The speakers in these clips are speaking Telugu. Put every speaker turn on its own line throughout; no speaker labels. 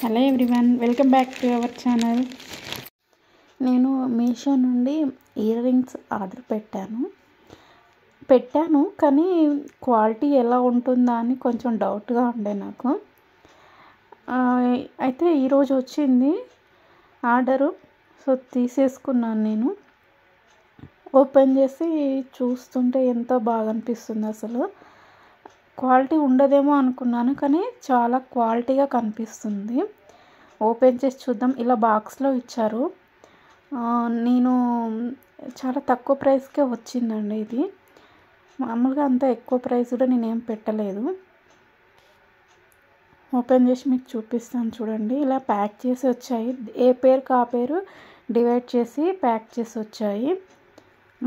Hello everyone, welcome back to our channel. నేను మీషో నుండి ఇయర్ రింగ్స్ ఆర్డర్ పెట్టాను కానీ క్వాలిటీ ఎలా ఉంటుందా అని కొంచెం డౌట్గా ఉండే నాకు. అయితే ఈరోజు వచ్చింది ఆర్డరు. సో తీసేసుకున్నాను. నేను ఓపెన్ చేసి చూస్తుంటే ఎంతో బాగా అనిపిస్తుంది. అసలు క్వాలిటీ ఉండదేమో అనుకున్నాను కానీ చాలా క్వాలిటీగా కనిపిస్తుంది. ఓపెన్ చేసి చూద్దాం. ఇలా బాక్స్లో ఇచ్చారు. నేను చాలా తక్కువ ప్రైస్కే వచ్చిందండి ఇది. మామూలుగా అంత ఎక్కువ ప్రైస్ కూడా నేనేం పెట్టలేదు. ఓపెన్ చేసి మీకు చూపిస్తాను చూడండి. ఇలా ప్యాక్ చేసి వచ్చాయి. ఏ పేరుకి ఆ పేరు డివైడ్ చేసి ప్యాక్ చేసి వచ్చాయి.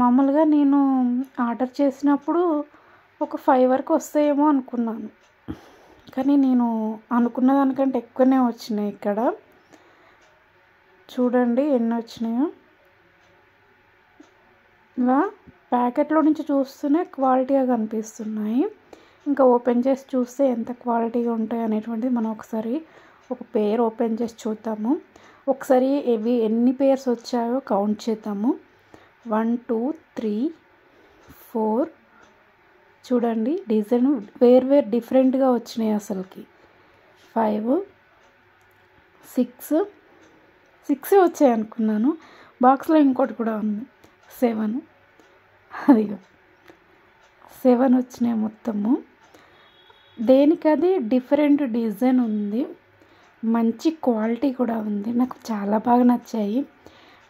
మామూలుగా నేను ఆర్డర్ చేసినప్పుడు ఒక 5 వరకు వస్తాయేమో అనుకున్నాను, కానీ నేను అనుకున్న దానికంటే ఎక్కువనే వచ్చినాయి. ఇక్కడ చూడండి ఎన్ని వచ్చినాయో. ఇలా ప్యాకెట్లో నుంచి చూస్తూనే క్వాలిటీగా కనిపిస్తున్నాయి. ఇంకా ఓపెన్ చేసి చూస్తే ఎంత క్వాలిటీగా ఉంటాయి అనేటువంటిది మనం ఒకసారి ఒక పేర్ ఓపెన్ చేసి చూద్దాము. ఒకసారి ఇవి ఎన్ని పేర్స్ వచ్చాయో కౌంట్ చేద్దాము. 1 2 3 4. చూడండి డిజైన్ వేరు డిఫరెంట్గా వచ్చినాయి. అసలుకి 5 6 వచ్చాయి అనుకున్నాను. బాక్స్లో ఇంకోటి కూడా ఉంది 7. అదిగో 7 వచ్చినాయి మొత్తము. దేనికది డిఫరెంట్ డిజైన్ ఉంది. మంచి క్వాలిటీ కూడా ఉంది. నాకు చాలా బాగా నచ్చాయి.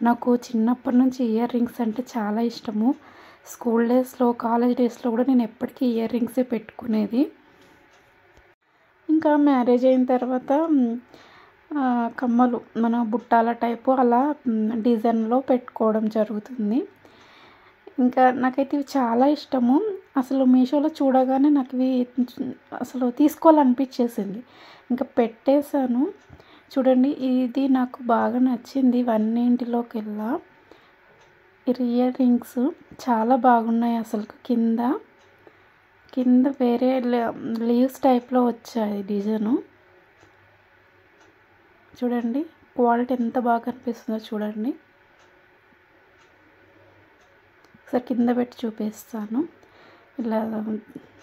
నాకు చిన్నప్పటి నుంచి ఇయర్ రింగ్స్ అంటే చాలా ఇష్టము. స్కూల్ డేస్లో, కాలేజ్ డేస్లో కూడా నేను ఎప్పటికీ ఇయర్ రింగ్సే పెట్టుకునేది. ఇంకా మ్యారేజ్ అయిన తర్వాత కమ్మలు మన బుట్టాల టైపు అలా డిజైన్లో పెట్టుకోవడం జరుగుతుంది. ఇంకా నాకైతే ఇవి చాలా ఇష్టము. అసలు మీషోలో చూడగానే నాకు ఇవి అసలు తీసుకోవాలనిపించేసింది. ఇంకా పెట్టేశాను. చూడండి ఇది నాకు బాగా నచ్చింది. ఇవన్నింటిలోకెల్లా ఇయర్ రింగ్స్ చాలా బాగున్నాయి. అసలు కింద వేరే లీవ్స్ టైప్లో వచ్చాయి డిజైను. చూడండి క్వాలిటీ ఎంత బాగా కనిపిస్తుందో చూడండి. ఒకసారి కింద పెట్టి చూపిస్తాను. ఇలా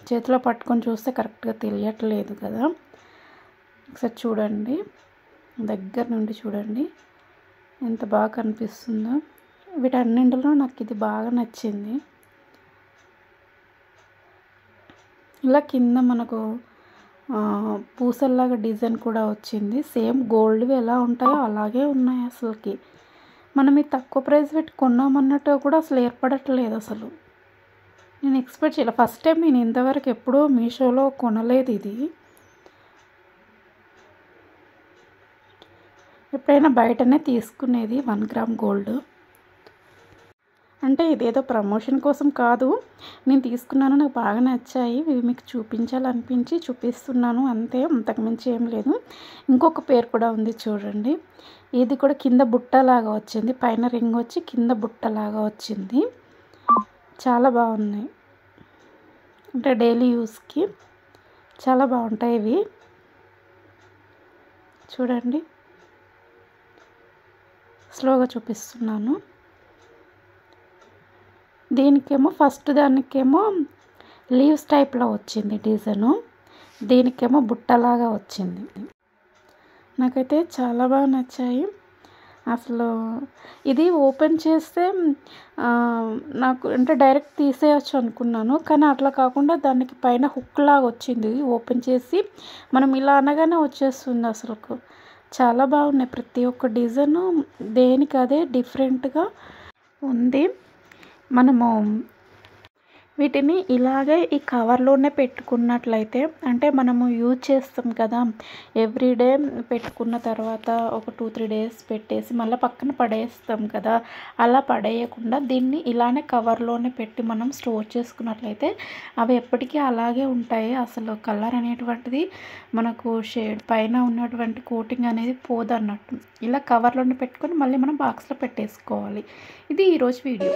చేతిలో పట్టుకొని చూస్తే కరెక్ట్గా తెలియట్లేదు కదా. ఒకసారి చూడండి, దగ్గర నుండి చూడండి ఎంత బాగా కనిపిస్తుందో. వీటన్నింటిలో నాకు ఇది బాగా నచ్చింది. ఇలా కింద మనకు పూసల్లాగా డిజైన్ కూడా వచ్చింది. సేమ్ గోల్డ్వి ఎలా ఉంటాయో అలాగే ఉన్నాయి. అసలుకి మనం ఇది తక్కువ ప్రైస్ పెట్టి కొన్నామన్నట్టు కూడా అసలు ఏర్పడట్లేదు. అసలు నేను ఎక్స్పెక్ట్ చేయలేదు. ఫస్ట్ టైం నేను ఇంతవరకు ఎప్పుడూ మీషోలో కొనలేదు. ఇది ఎప్పుడైనా బయటనే తీసుకునేది 1 గ్రామ్ గోల్డ్. అంటే ఇదేదో ప్రమోషన్ కోసం కాదు, నేను తీసుకున్నాను, నాకు బాగా నచ్చాయి. ఇవి మీకు చూపించాలనిపించి చూపిస్తున్నాను అంతే, అంతకుమించి ఏం లేదు. ఇంకొక పేరు కూడా ఉంది చూడండి. ఇది కూడా కింద బుట్టలాగా వచ్చింది. పైన రింగ్ వచ్చి కింద బుట్టలాగా వచ్చింది. చాలా బాగున్నాయి. అంటే డైలీ యూస్కి చాలా బాగుంటాయి ఇవి. చూడండి స్లోగా చూపిస్తున్నాను. దీనికేమో ఫస్ట్ దానికేమో లీవ్స్ టైప్లో వచ్చింది డిజైను. దీనికేమో బుట్టలాగా వచ్చింది. నాకైతే చాలా బాగా నచ్చాయి. అసలు ఇది ఓపెన్ చేస్తే నాకు అంటే డైరెక్ట్ తీసేయచ్చు అనుకున్నాను, కానీ అట్లా కాకుండా దానికి పైన హుక్ లాగా వచ్చింది. ఓపెన్ చేసి మనం ఇలా అనగానే వచ్చేస్తుంది. అసలు చాలా బాగున్నాయి. ప్రతి ఒక్క డిజైను దేనికి అదే డిఫరెంట్గా ఉంది. మనము వీటిని ఇలాగే ఈ కవర్లోనే పెట్టుకున్నట్లయితే, అంటే మనము యూజ్ చేస్తాం కదా ఎవ్రీడే, పెట్టుకున్న తర్వాత ఒక 2-3 డేస్ పెట్టేసి మళ్ళీ పక్కన పడేస్తాం కదా, అలా పడేయకుండా దీన్ని ఇలానే కవర్లోనే పెట్టి మనం స్టోర్ చేసుకున్నట్లయితే అవి ఎప్పటికీ అలాగే ఉంటాయి. అసలు కలర్ అనేటువంటిది మనకు షేడ్ పైన ఉన్నటువంటి కోటింగ్ అనేది పోదన్నట్టు. ఇలా కవర్లోనే పెట్టుకొని మళ్ళీ మనం బాక్స్లో పెట్టేసుకోవాలి. ఇది ఈరోజు వీడియో.